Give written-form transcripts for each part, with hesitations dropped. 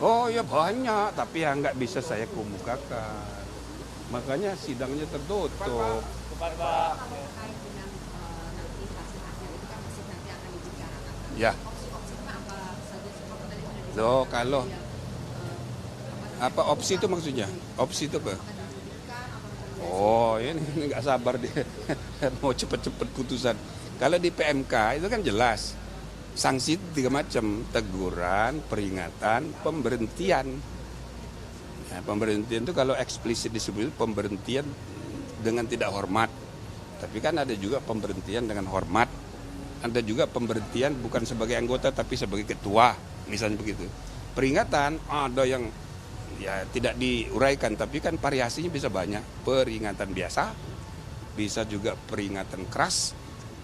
Oh ya banyak, tapi ya nggak bisa saya kemukakan. Makanya sidangnya tertutup. Pak, terkait dengan nanti hasil akhir itu kan masih nanti akan dibicarakan. Ya, Opsi-opsinya apa saja sih? Kalau tadi sudah loh disampaikan kalau yang apa opsi itu maksudnya? Opsi itu apa? akan dihentikan, akan Oh ini nggak sabar dia mau cepet-cepet putusan. Kalau di PMK itu kan jelas sanksi tiga macam: teguran, peringatan, pemberhentian. Nah, pemberhentian itu kalau eksplisit disebut pemberhentian dengan tidak hormat. Tapi kan ada juga pemberhentian dengan hormat. Ada juga pemberhentian bukan sebagai anggota tapi sebagai ketua, misalnya begitu. Peringatan ada yang ya tidak diuraikan, tapi kan variasinya bisa banyak. Peringatan biasa, bisa juga peringatan keras,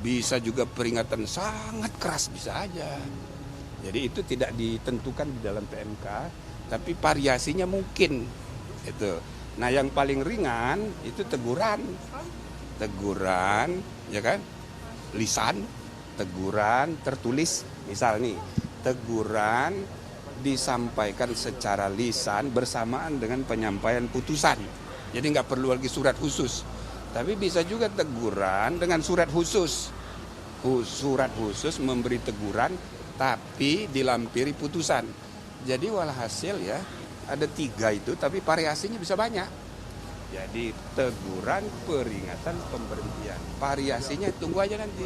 bisa juga peringatan sangat keras, bisa aja. Jadi itu tidak ditentukan di dalam PMK, tapi variasinya mungkin. Itu. Nah yang paling ringan itu teguran, ya kan, lisan, teguran tertulis, misal nih, teguran disampaikan secara lisan bersamaan dengan penyampaian putusan. Jadi nggak perlu lagi surat khusus. Tapi bisa juga teguran dengan surat khusus. Surat khusus memberi teguran tapi dilampiri putusan. Jadi walhasil ya ada 3 itu tapi variasinya bisa banyak. Jadi teguran, peringatan, pemberhentian. Variasinya tunggu aja nanti.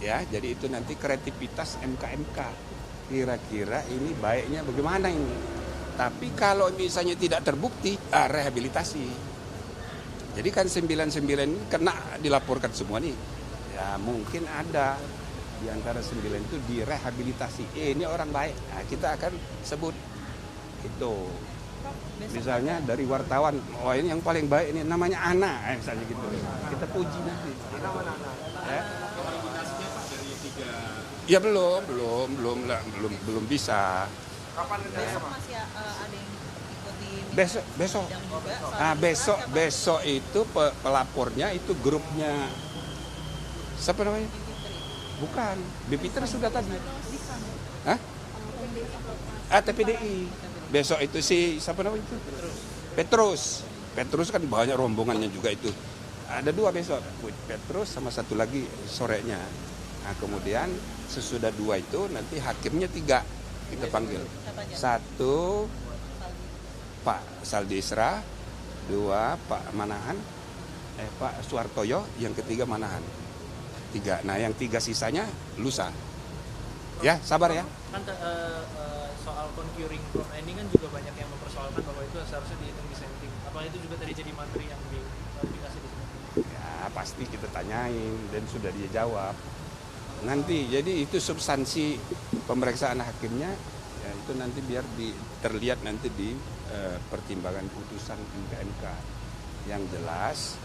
Ya, jadi itu nanti kreativitas MK-MK. Kira-kira ini baiknya bagaimana ini. Tapi kalau misalnya tidak terbukti, rehabilitasi. Jadi kan 99 ini kena dilaporkan semua nih. Ya mungkin ada di antara 9 itu direhabilitasi. Ini orang baik. Nah, kita akan sebut itu. Misalnya dari wartawan, oh ini yang paling baik ini namanya Ana, misalnya gitu. Kita puji nanti. Ya. Ya belum bisa. Kapan besok masih ada yang ikuti Besok. sidang juga? Nah, besok itu pelapornya itu grupnya siapa namanya? Bukan, Bipiter sudah tadi. Hah? TPDI. Besok itu siapa namanya itu? Petrus kan banyak rombongannya juga itu. Ada 2 besok, Petrus sama satu lagi sorenya. Nah kemudian sesudah 2 itu nanti hakimnya 3 kita panggil. 1 Pak Saldi Isra, 2 Pak Manahan, Pak Suartoyo, yang ketiga Manahan. 3. Nah yang 3 sisanya lusa. Ya sabar ya. Kan soal concurring from ending kan juga banyak yang mempersoalkan bahwa itu seharusnya dihitung dissenting. Apa itu juga tadi jadi materi yang diklarifikasi di sini? Ya pasti kita tanyain dan sudah dia jawab. Nanti jadi itu substansi pemeriksaan hakimnya ya itu nanti biar terlihat nanti di pertimbangan putusan MK. Yang jelas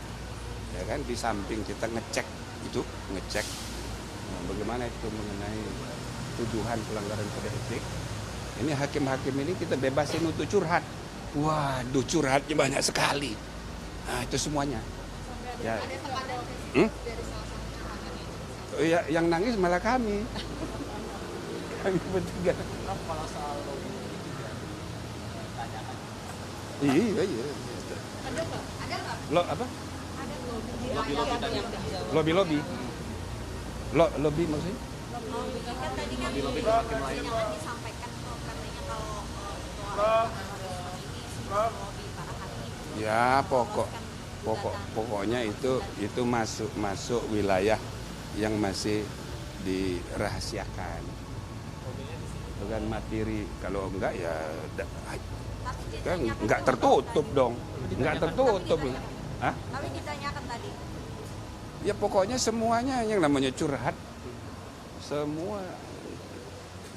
ya kan di samping kita ngecek bagaimana itu mengenai tuduhan pelanggaran kode etik. Ini hakim-hakim ini kita bebasin untuk curhat. Waduh curhatnya banyak sekali. Nah itu semuanya. Ya. Ya, yang nangis malah kami. Kami bertiga. Kalau soal lobby itu juga ditanyakan. Iya. Ada nggak? Apa? Ada Lobby. Lobby maksudnya? kan tadi kan yang disampaikan tuh katanya kalau soal ini semua lobby para hakim. Ya pokoknya itu masuk wilayah yang masih dirahasiakan. Bukan materi, kalau enggak ya kan enggak tertutup dong. Enggak tertutup. Hah? Tapi ditanyakan tadi. Ya pokoknya semuanya yang namanya curhat. Semua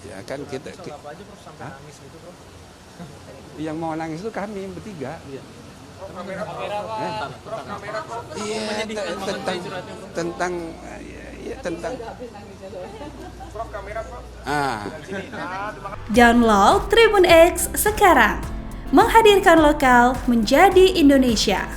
ya kan kita Soal apa aja Prof sampai nangis gitu Prof? yang mau nangis itu kami yang bertiga. Iya. Iya tentang Download Tribun X sekarang, menghadirkan lokal menjadi Indonesia.